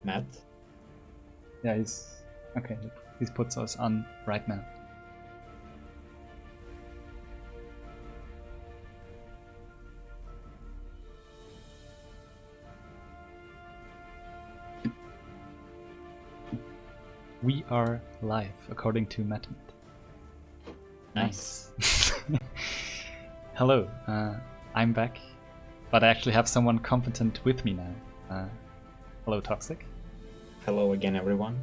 Matt? Yeah, he's okay. He puts us on right now. We are live, according to Matt. Nice. Hello, I'm back, but I actually have someone competent with me now. Hello, Toxic. Hello again, everyone.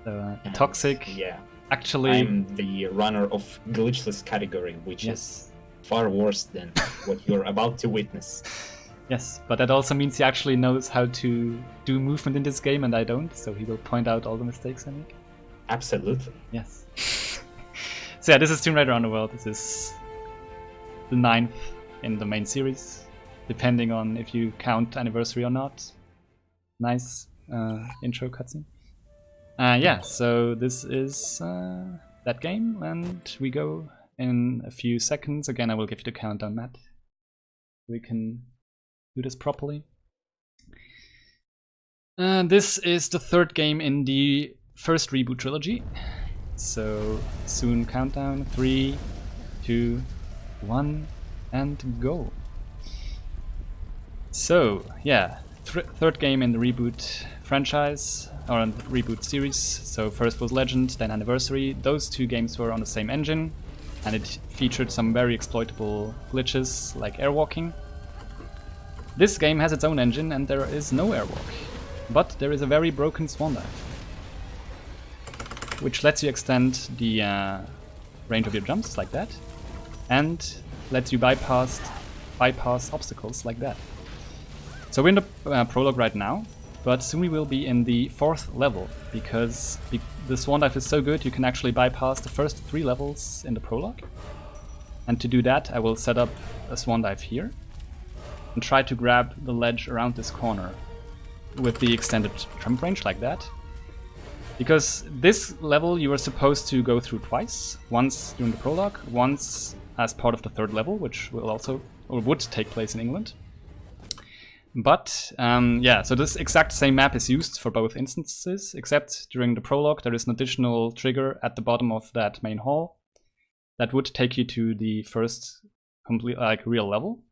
So, Toxic. Yeah. Actually, I'm the runner of glitchless category, which is far worse than what you're about to witness. Yes, but that also means he actually knows how to do movement in this game, and I don't, so he will point out all the mistakes I make. Absolutely. Yes. So yeah, this is Tomb Raider Underworld. This is the 9th in the main series, depending on if you count anniversary or not. Nice intro cutscene. Yeah, so this is that game, and we go in a few seconds. Again, I will give you the countdown, Matt. We can do this properly. This is the 3rd game in the first reboot trilogy. So soon countdown, 3, 2, 1, and go. So yeah, 3rd game in the reboot franchise, or in the reboot series. So first was Legend, then Anniversary. Those 2 games were on the same engine, and it featured some very exploitable glitches like airwalking. This game has its own engine and there is no airwalk, but there is a very broken swan dive, which lets you extend the range of your jumps like that, and lets you bypass obstacles like that. So we're in the prologue right now, but soon we will be in the 4th level, because the swan dive is so good you can actually bypass the first 3 levels in the prologue. And to do that, I will set up a swan dive here and try to grab the ledge around this corner with the extended jump range like that. Because this level you are supposed to go through twice, once during the prologue, once as part of the 3rd level, which will also, or would take place in England. But yeah, so this exact same map is used for both instances, except during the prologue there is an additional trigger at the bottom of that main hall that would take you to the first complete, real level.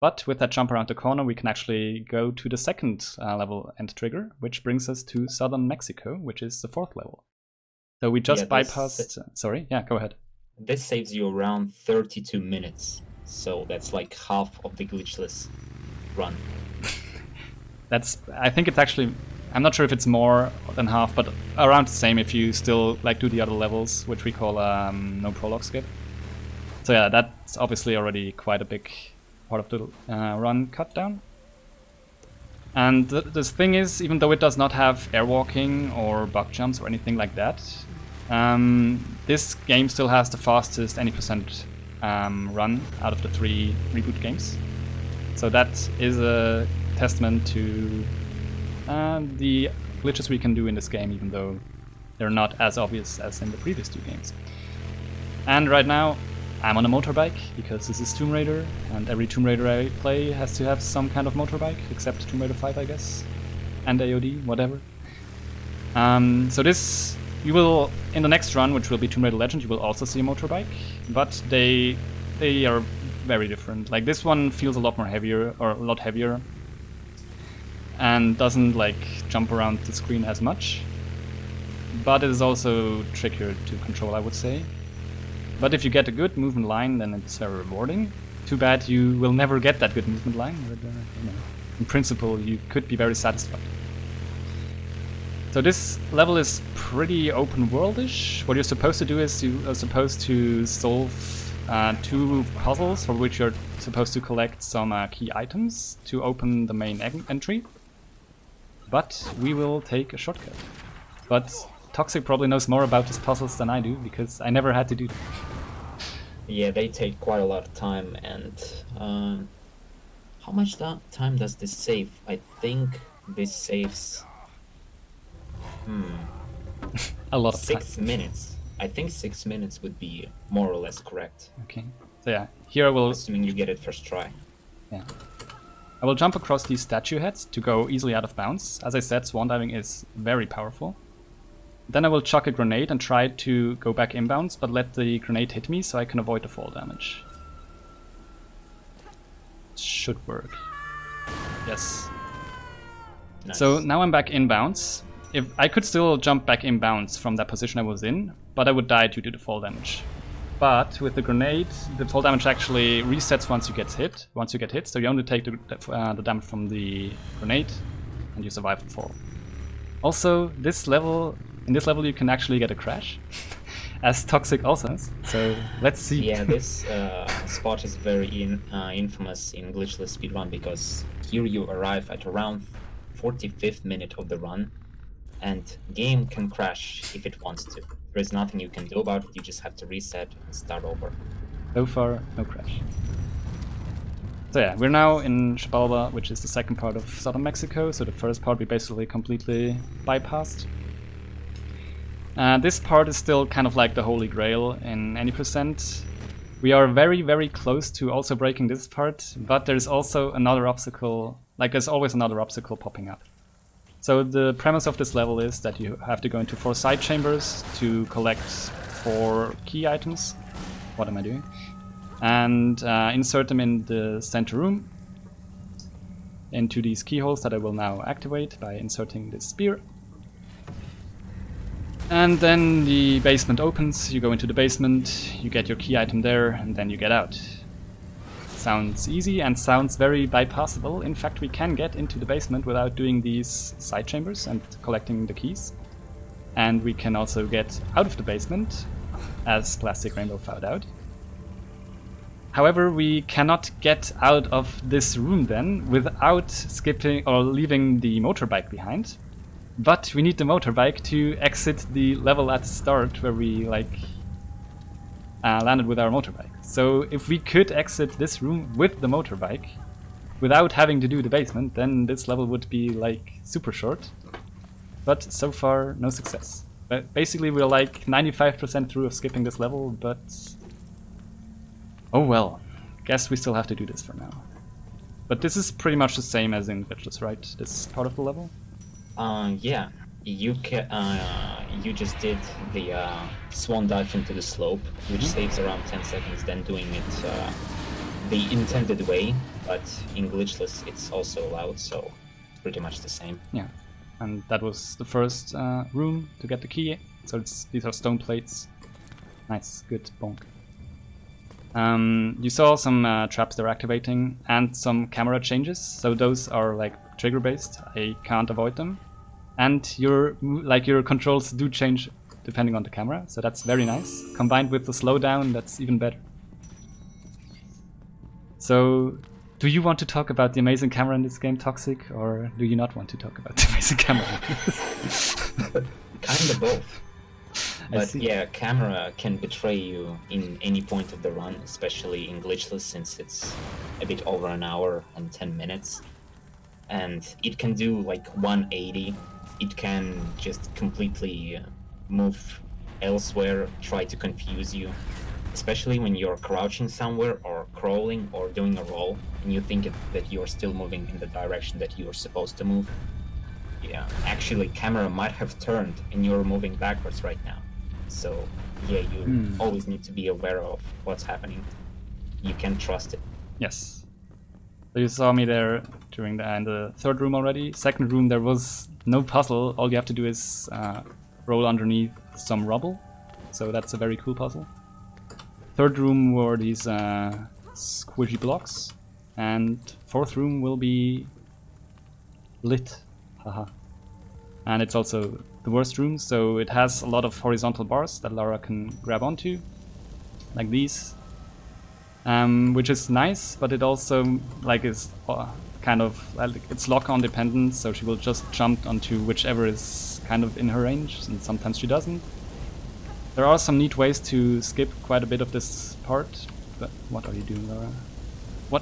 But with that jump around the corner, we can actually go to the 2nd level end trigger, which brings us to southern Mexico, which is the 4th level. So we just bypassed... Sorry, yeah, go ahead. This saves you around 32 minutes, so that's like half of the glitchless run. I think it's actually... I'm not sure if it's more than half, but around the same if you still do the other levels, which we call no prologue skip. So yeah, that's obviously already quite a big part of the run cut down. And this thing is, even though it does not have airwalking or bug jumps or anything like that, this game still has the fastest any percent run out of the 3 reboot games. So that is a testament to the glitches we can do in this game, even though they're not as obvious as in the previous 2 games. And right now, I'm on a motorbike, because this is Tomb Raider, and every Tomb Raider I play has to have some kind of motorbike, except Tomb Raider 5, I guess, and AOD, whatever. So this, you will, in the next run, which will be Tomb Raider Legend, you will also see a motorbike, but they are very different. Like, this one feels a lot more heavier, or a lot heavier, and doesn't jump around the screen as much, but it is also trickier to control, I would say. But if you get a good movement line, then it's very rewarding. Too bad you will never get that good movement line, but you know, in principle you could be very satisfied. So this level is pretty open worldish. What you're supposed to do is you are supposed to solve 2 puzzles for which you're supposed to collect some key items to open the main entry. But we will take a shortcut. But Toxic probably knows more about these puzzles than I do, because I never had to do them. Yeah, they take quite a lot of time, and how much time does this save? I think this saves a lot of 6 minutes. I think 6 minutes would be more or less correct. Okay, so yeah, here I will... Assuming you get it first try. Yeah. I will jump across these statue heads to go easily out of bounds. As I said, swan diving is very powerful. Then I will chuck a grenade and try to go back inbounds, but let the grenade hit me so I can avoid the fall damage. Should work. Yes. Nice. So now I'm back inbounds. If I could still jump back inbounds from that position I was in, but I would die due to the fall damage. But with the grenade, the fall damage actually resets once you get hit. So you only take the damage from the grenade, and you survive the fall. Also, in this level you can actually get a crash, as Toxic also has. So let's see. Yeah, this spot is very infamous in glitchless speedrun, because here you arrive at around 45th minute of the run, and game can crash if it wants to. There is nothing you can do about it, you just have to reset and start over. So far, no crash. So yeah, we're now in Xibalba, which is the second part of southern Mexico, so the first part we basically completely bypassed. This part is still kind of like the holy grail in any percent. We are very, very close to also breaking this part, but there's also another obstacle, like there's always another obstacle popping up. So the premise of this level is that you have to go into 4 side chambers to collect 4 key items. What am I doing? And insert them in the center room into these keyholes that I will now activate by inserting this spear. And then the basement opens, you go into the basement, you get your key item there, and then you get out. Sounds easy and sounds very bypassable. In fact, we can get into the basement without doing these side chambers and collecting the keys. And we can also get out of the basement, as Plastic Rainbow found out. However, we cannot get out of this room then without skipping or leaving the motorbike behind. But we need the motorbike to exit the level at the start where we landed with our motorbike. So if we could exit this room with the motorbike without having to do the basement, then this level would be like super short. But so far, no success. But basically, we're like 95% through of skipping this level, but oh well. Guess we still have to do this for now. But this is pretty much the same as in Glitchless, right? This part of the level? Yeah. You just did the swan dive into the slope, which saves around 10 seconds, then doing it the intended way, but in glitchless it's also allowed, so it's pretty much the same. Yeah, and that was the first room to get the key, so these are stone plates. Nice, good, bonk. You saw some traps they're activating, and some camera changes, so those are like trigger based, I can't avoid them. And your controls do change depending on the camera, so that's very nice. Combined with the slowdown, that's even better. So, do you want to talk about the amazing camera in this game, Toxic, or do you not want to talk about the amazing camera? Kind of both. But yeah, camera can betray you in any point of the run, especially in glitchless, since it's a bit over an hour and 10 minutes. And it can do like 180. It can just completely move elsewhere, try to confuse you, especially when you're crouching somewhere or crawling or doing a roll and you think that you're still moving in the direction that you're supposed to move. Yeah, actually camera might have turned and you're moving backwards right now. So yeah, you always need to be aware of what's happening. You can't trust it. Yes. So you saw me there during in the third room already. Second room, there was no puzzle. All you have to do is roll underneath some rubble. So that's a very cool puzzle. Third room were these squishy blocks. And fourth room will be lit. Haha. And it's also the worst room, so it has a lot of horizontal bars that Lara can grab onto. Like these. Which is nice, but it also is kind of it's lock-on dependent, so she will just jump onto whichever is kind of in her range, and sometimes she doesn't. There are some neat ways to skip quite a bit of this part, but what are you doing, Lara? What?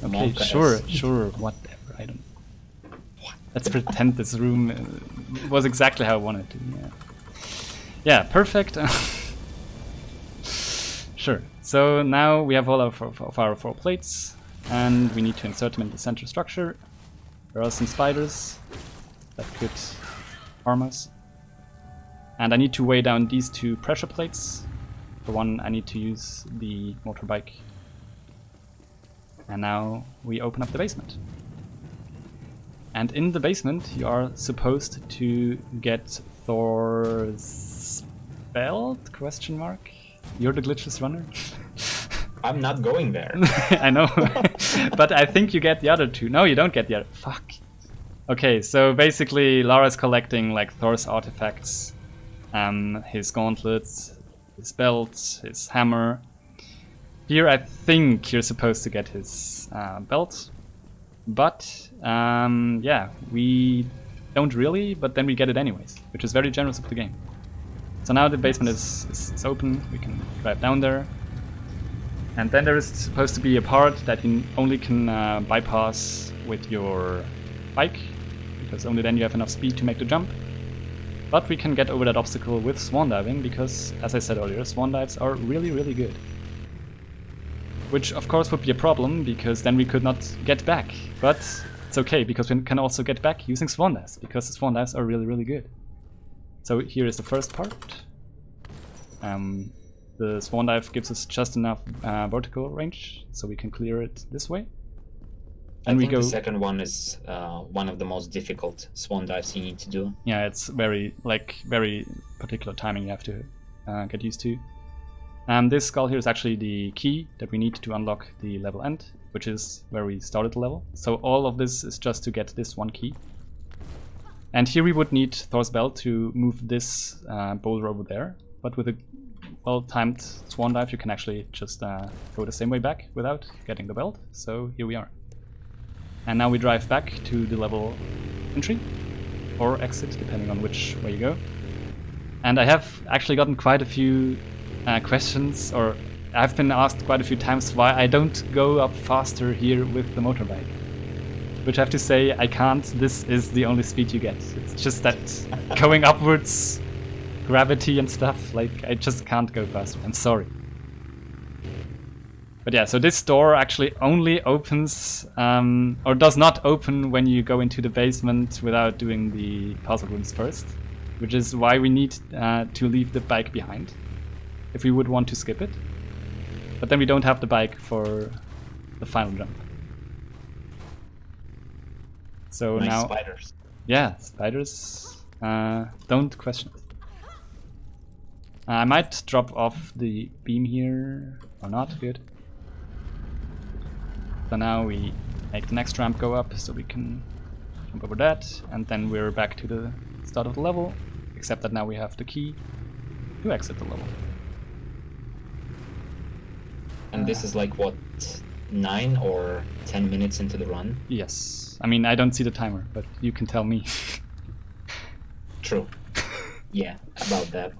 Okay, sure, whatever. I don't. Let's pretend this room was exactly how I wanted to. Yeah, perfect. Sure. So now we have all of our 4 plates. and we need to insert them in the center structure. There are some spiders that could harm us. And I need to weigh down these 2 pressure plates. For one, I need to use the motorbike. And now we open up the basement. And in the basement, you are supposed to get Thor's belt? Question mark? You're the glitchless runner? I'm not going there. I know. But I think you get the other 2. No, you don't get the other. Fuck. Okay, so basically Lara's collecting like Thor's artifacts. His gauntlets, his belt, his hammer. Here I think you're supposed to get his belt. But yeah, we don't really, but then we get it anyways, which is very generous of the game. So now the basement is open, we can drive down there. And then there is supposed to be a part that you only can bypass with your bike, because only then you have enough speed to make the jump. But we can get over that obstacle with swan diving, because, as I said earlier, swan dives are really, really good. Which of course would be a problem, because then we could not get back. But it's okay, because we can also get back using swan dives, because the swan dives are really, really good. So here is the first part. The swan dive gives us just enough vertical range, so we can clear it this way. And I think the second one is one of the most difficult swan dives you need to do. Yeah, it's very particular timing you have to get used to. This skull here is actually the key that we need to unlock the level end, which is where we started the level. So all of this is just to get this one key. And here we would need Thor's belt to move this boulder over there. But with a well-timed swan dive, you can actually just go the same way back without getting the belt. So here we are. And now we drive back to the level entry, or exit, depending on which way you go. And I have actually gotten quite a few questions, or I've been asked quite a few times why I don't go up faster here with the motorbike. Which I have to say, I can't. This is the only speed you get. It's just that going upwards, gravity and stuff, like, I just can't go faster. I'm sorry. But yeah, so this door actually only opens, or does not open when you go into the basement without doing the puzzle rooms first, which is why we need to leave the bike behind, if we would want to skip it. But then we don't have the bike for the final jump. So nice now, spiders. Yeah, spiders. Don't question it. I might drop off the beam here, or not. Good. So now we make the next ramp go up, so we can jump over that, and then we're back to the start of the level, except that now we have the key to exit the level. And this is like, what, 9 or 10 minutes into the run? Yes. I mean, I don't see the timer, but you can tell me. True. Yeah, about that.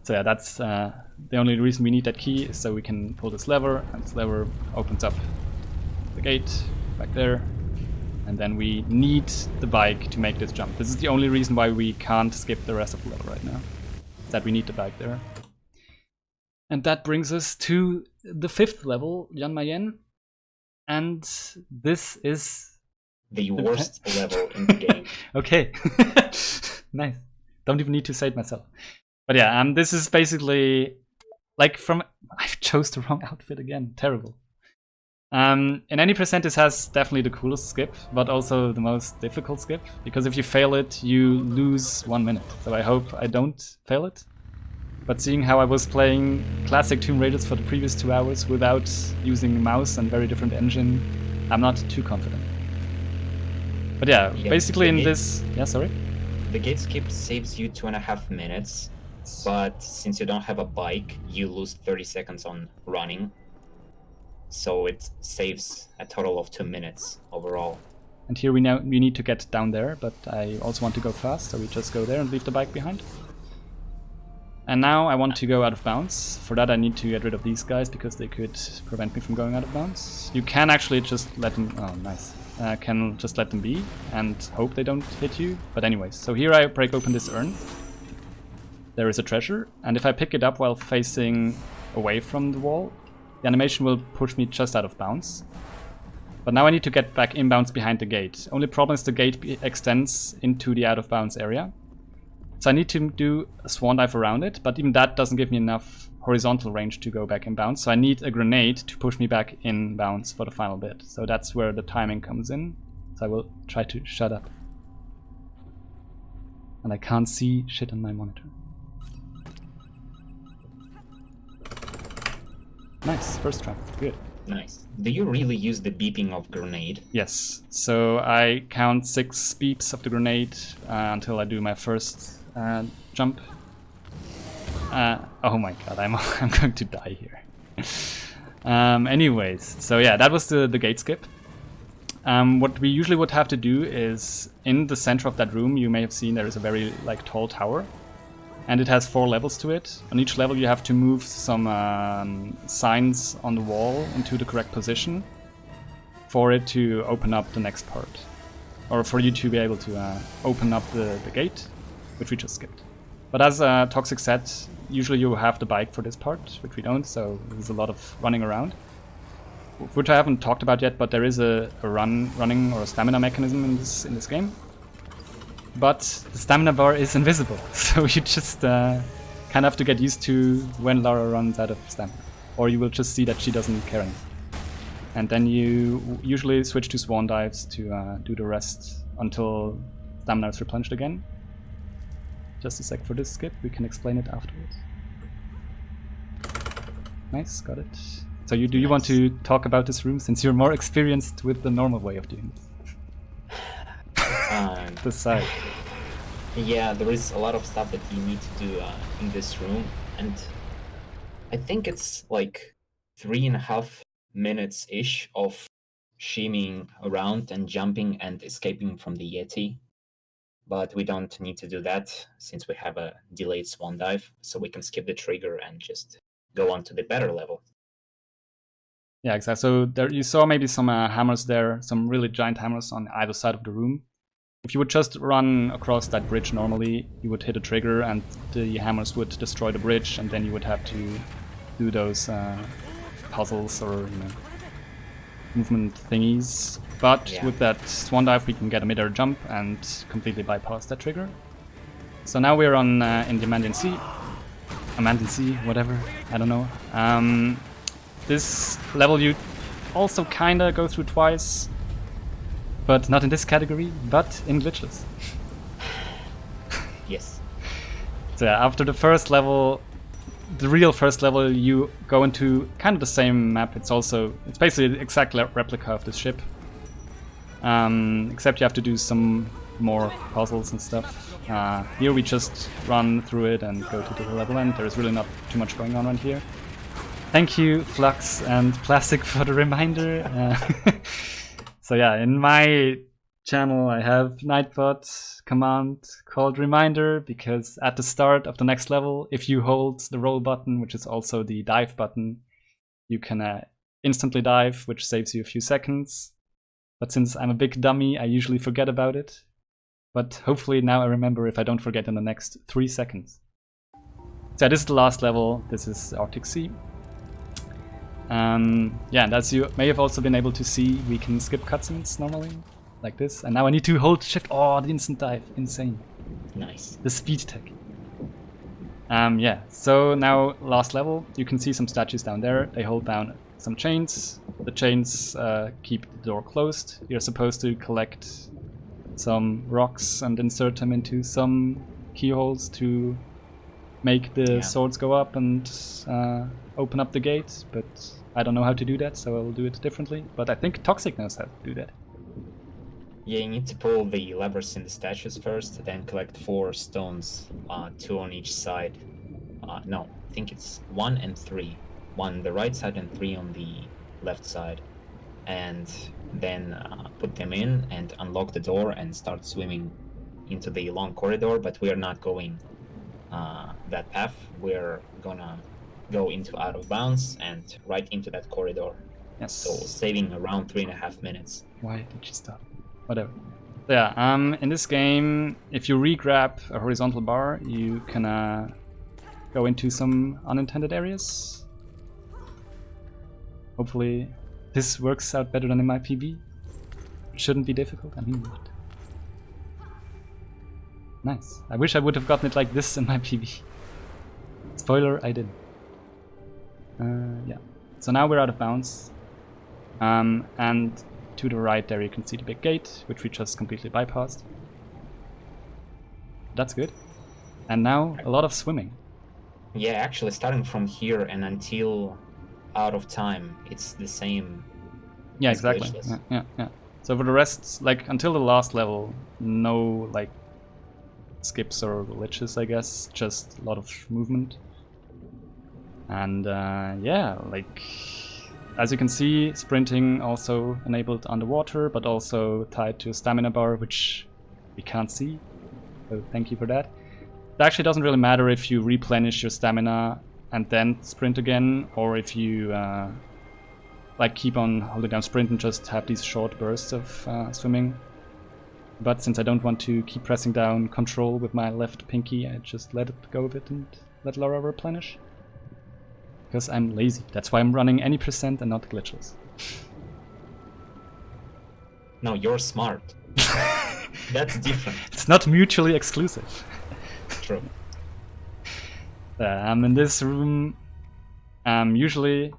So yeah, that's the only reason we need that key is so we can pull this lever, and this lever opens up the gate back there. And then we need the bike to make this jump. This is the only reason why we can't skip the rest of the level right now. That we need the bike there. And that brings us to the 5th level, Jan Mayen. And this is the worst level in the game. Okay. Nice. Don't even need to say it myself. But yeah, this is basically like I chose the wrong outfit again. Terrible. In any percent, this has definitely the coolest skip, but also the most difficult skip. Because if you fail it, you lose 1 minute. So I hope I don't fail it. But seeing how I was playing classic Tomb Raiders for the previous 2 hours without using mouse and very different engine, I'm not too confident. But yeah, basically in this... Yeah, sorry? The gate skip saves you 2.5 minutes, but since you don't have a bike, you lose 30 seconds on running. So it saves a total of 2 minutes overall. And here we need to get down there, but I also want to go fast, so we just go there and leave the bike behind. And now I want to go out of bounds. For that I need to get rid of these guys, because they could prevent me from going out of bounds. You can actually just let them... Oh, nice. Can just let them be and hope they don't hit you. But anyways, so here I break open this urn. There is a treasure, and if I pick it up while facing away from the wall, the animation will push me just out of bounds. But now I need to get back inbounds behind the gate. Only problem is the gate extends into the out of bounds area. So I need to do a swan dive around it, but even that doesn't give me enough horizontal range to go back inbounds. So I need a grenade to push me back inbounds for the final bit. So that's where the timing comes in. So I will try to shut up. And I can't see shit on my monitor. Nice, first try, good. Nice. Do you really use the beeping of grenade? Yes, so I count 6 beeps of the grenade until I do my first jump. Oh my god, I'm going to die here. Anyways, so yeah, that was the gate skip. What we usually would have to do is, in the center of that room, you may have seen there is a very tall tower. And it has 4 levels to it. On each level you have to move some signs on the wall into the correct position for it to open up the next part. Or for you to be able to open up the gate, which we just skipped. But as Toxic said, usually you have the bike for this part, which we don't, so there's a lot of running around. Which I haven't talked about yet, but there is a running or a stamina mechanism in this game. But the stamina bar is invisible, so you just kind of have to get used to when Lara runs out of stamina. Or you will just see that she doesn't care anymore. And then you usually switch to swan dives to do the rest until stamina is replenished again. Just a sec for this skip, we can explain it afterwards. Nice, got it. So do you want to talk about this room, since you're more experienced with the normal way of doing this? The side. Yeah, there is a lot of stuff that you need to do in this room, and I think it's like 3.5 minutes-ish of shimmying around and jumping and escaping from the Yeti. But we don't need to do that since we have a delayed swan dive, so we can skip the trigger and just go on to the better level. Yeah, exactly. So there you saw maybe some hammers there, some really giant hammers on either side of the room. If you would just run across that bridge normally, you would hit a trigger and the hammers would destroy the bridge, and then you would have to do those puzzles or movement thingies. But with that swan dive, we can get a mid-air jump and completely bypass that trigger. So now we're on in the Amandian Sea, whatever, I don't know. This level you also kinda go through twice. But not in this category, but in glitchless. Yes. So yeah, after the first level, the real first level, you go into kind of the same map. It's basically the exact replica of this ship. Except you have to do some more puzzles and stuff. Here we just run through it and go to the level end. There's really not too much going on around here. Thank you, Flux and Plastic, for the reminder. So yeah, in my channel I have Nightbot command called reminder, because at the start of the next level, if you hold the roll button, which is also the dive button, you can instantly dive, which saves you a few seconds. But since I'm a big dummy, I usually forget about it. But hopefully now I remember if I don't forget in the next 3 seconds. So this is the last level, this is Arctic Sea. Yeah, and as you may have also been able to see, we can skip cutscenes normally, like this. And now I need to hold shift. Oh, the instant dive, insane. Nice. The speed tech. Yeah, so now last level, you can see some statues down there. They hold down some chains. The chains keep the door closed. You're supposed to collect some rocks and insert them into some keyholes to make the swords go up and open up the gate, but I don't know how to do that, so I'll do it differently. But I think Toxic knows how to do that. Yeah, you need to pull the levers in the statues first, then collect 4 stones, 2 on each side. No, I think it's 1 and 3. 1 on the right side and 3 on the left side. And then put them in and unlock the door and start swimming into the long corridor, but we are not going that path. We're gonna go into out of bounds and right into that corridor. Yes. So saving around 3.5 minutes. Why did you stop? Whatever. So yeah, in this game, if you re-grab a horizontal bar, you can go into some unintended areas. Hopefully this works out better than in my PB. It shouldn't be difficult, I mean, what? Nice. I wish I would have gotten it like this in my PB. Spoiler, I didn't. Yeah. So now we're out of bounds. And to the right there you can see the big gate, which we just completely bypassed. That's good. And now a lot of swimming. Yeah, actually starting from here and until out of time, it's the same. Yeah, exactly. Yeah. So for the rest, like until the last level, no like skips or glitches, I guess. Just a lot of movement. And yeah, like as you can see, sprinting also enabled underwater, but also tied to a stamina bar, which we can't see. So thank you for that. It actually doesn't really matter if you replenish your stamina and then sprint again, or if you like keep on holding down sprint and just have these short bursts of swimming. But since I don't want to keep pressing down control with my left pinky, I just let it go with it and let Laura replenish. Because I'm lazy. That's why I'm running any percent and not glitchless. No, you're smart. That's different. It's not mutually exclusive. True. In this room, usually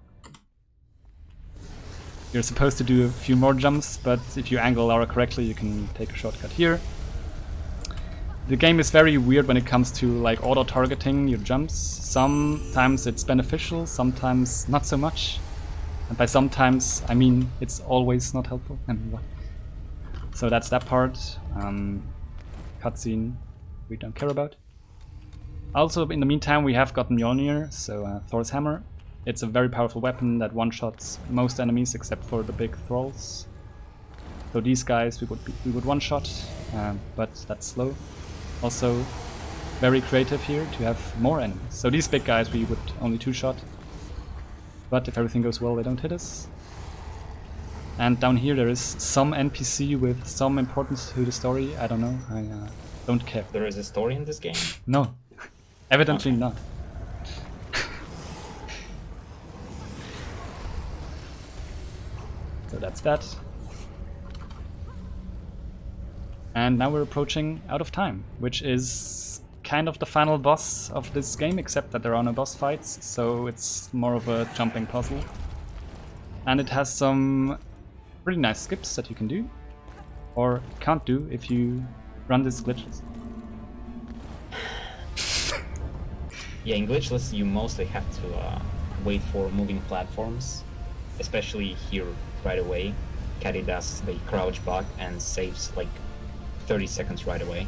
you're supposed to do a few more jumps, but if you angle Laura correctly, you can take a shortcut here. The game is very weird when it comes to like auto-targeting your jumps. Sometimes it's beneficial, sometimes not so much. And by sometimes, I mean it's always not helpful. I mean, what? So that's that part. Cutscene we don't care about. Also, in the meantime, we have gotten Mjolnir, so Thor's hammer. It's a very powerful weapon that one-shots most enemies except for the big thralls. So these guys we would one-shot, but that's slow. Also, very creative here to have more enemies. So these big guys we would only two-shot, but if everything goes well, they don't hit us. And down here there is some NPC with some importance to the story. I don't know. I don't care. There is a story in this game? No, evidently Okay. not. So that's that. And now we're approaching out of time, which is kind of the final boss of this game, except that there are no boss fights, so it's more of a jumping puzzle. And it has some pretty nice skips that you can do, or can't do if you run these glitches. Yeah, in glitchless you mostly have to wait for moving platforms, especially here right away. Caddy does the crouch bot and saves like 30 seconds right away.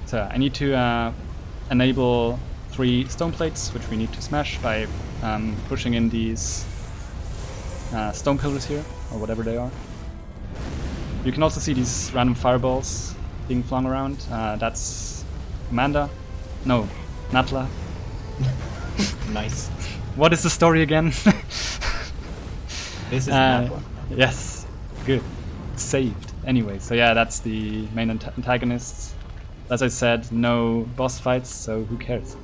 So I need to enable 3 stone plates, which we need to smash by pushing in these stone pillars here, or whatever they are. You can also see these random fireballs being flung around. That's Amanda. No, Natla. Nice. What is the story again? This is that one. Yes, good. Saved. Anyway, so yeah, that's the main antagonists. As I said, no boss fights, so who cares?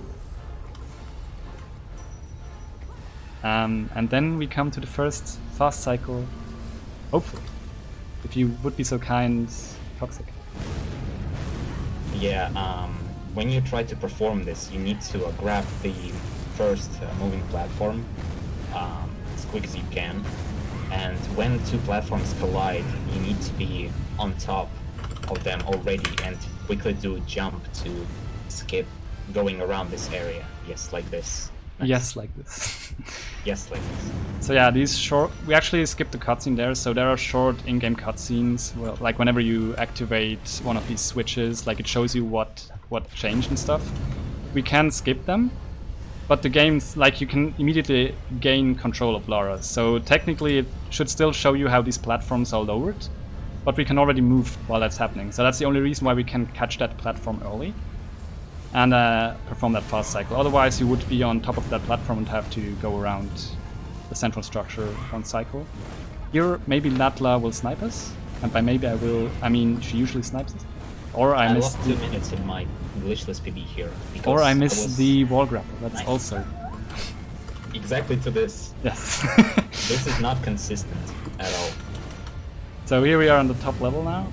And then we come to the first fast cycle, hopefully. If you would be so kind, Toxic. Yeah, when you try to perform this, you need to grab the first moving platform as quick as you can. And when 2 platforms collide, you need to be on top of them already and quickly do a jump to skip going around this area. Yes, like this. Nice. Yes, like this. Yes, like this. So yeah, these short... We actually skipped the cutscene there, so there are short in-game cutscenes. Well, like whenever you activate one of these switches, like it shows you what changed and stuff. We can skip them, but the game's like you can immediately gain control of Lara. So technically it should still show you how these platforms are lowered, but we can already move while that's happening. So that's the only reason why we can catch that platform early and perform that fast cycle. Otherwise you would be on top of that platform and have to go around the central structure one cycle. Here maybe Natla will snipe us, and by maybe I mean she usually snipes us. Or I missed lost 2 minutes in my glitchless PB here. Or I missed the wall grapple, that's nice. also exactly to this. Yes. This is not consistent at all. So here we are on the top level now.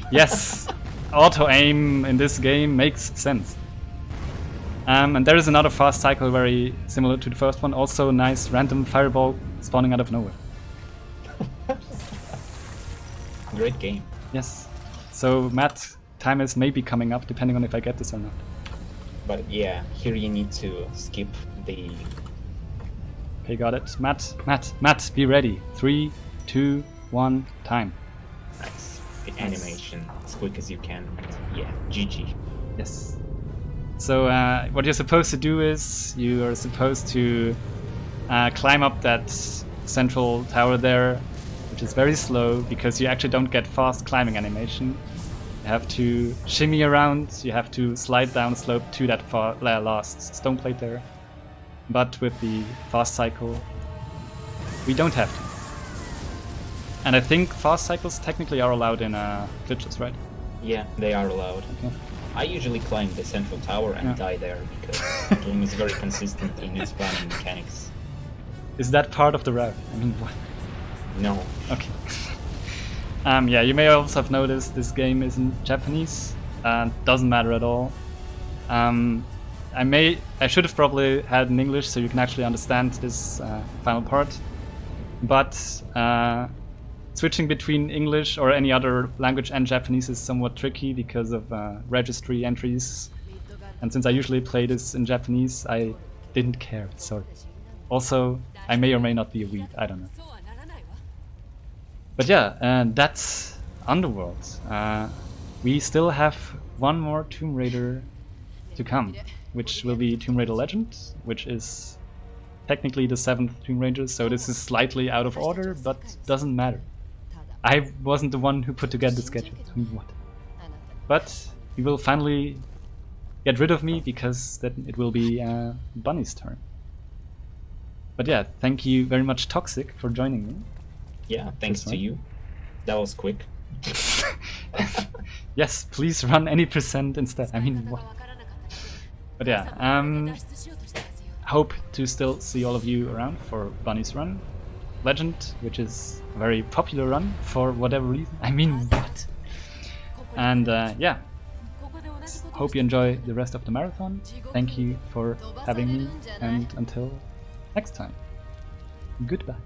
Yes, auto aim in this game makes sense. And there is another fast cycle very similar to the first one. Also nice random fireball spawning out of nowhere. Great game. Yes. So Matt, time is maybe coming up depending on if I get this or not. But yeah, here you need to skip the... Okay, got it. Matt, be ready. 3, 2, 1, time. Nice. The animation as quick as you can. Yeah, GG. Yes. So what you're supposed to do is you are supposed to climb up that central tower there, which is very slow because you actually don't get fast climbing animation. You have to shimmy around, you have to slide down slope to that last stone plate there. But with the fast cycle, we don't have to. And I think fast cycles technically are allowed in glitches, right? Yeah, they are allowed. Okay. I usually climb the central tower and die there because the game is very consistent in its running mechanics. Is that part of the route? I mean, what? No. Okay. Yeah, you may also have noticed this game is in Japanese. Doesn't matter at all. I should have probably had in English so you can actually understand this final part. But switching between English or any other language and Japanese is somewhat tricky because of registry entries. And since I usually play this in Japanese, I didn't care. Sorry. Also, I may or may not be a weeb. I don't know. But yeah, that's Underworld. We still have one more Tomb Raider to come, which will be Tomb Raider Legend, which is technically the 7th Tomb Raider, so this is slightly out of order, but doesn't matter. I wasn't the one who put together the schedule. I mean, what? But you will finally get rid of me because then it will be Bunny's turn. But yeah, thank you very much, Toxic, for joining me. Yeah, thanks to you. That was quick. Yes, please run any % instead. I mean, what? But yeah, hope to still see all of you around for Bunny's run. Legend, which is a very popular run for whatever reason. I mean, what? And yeah, hope you enjoy the rest of the marathon. Thank you for having me, and until next time, goodbye.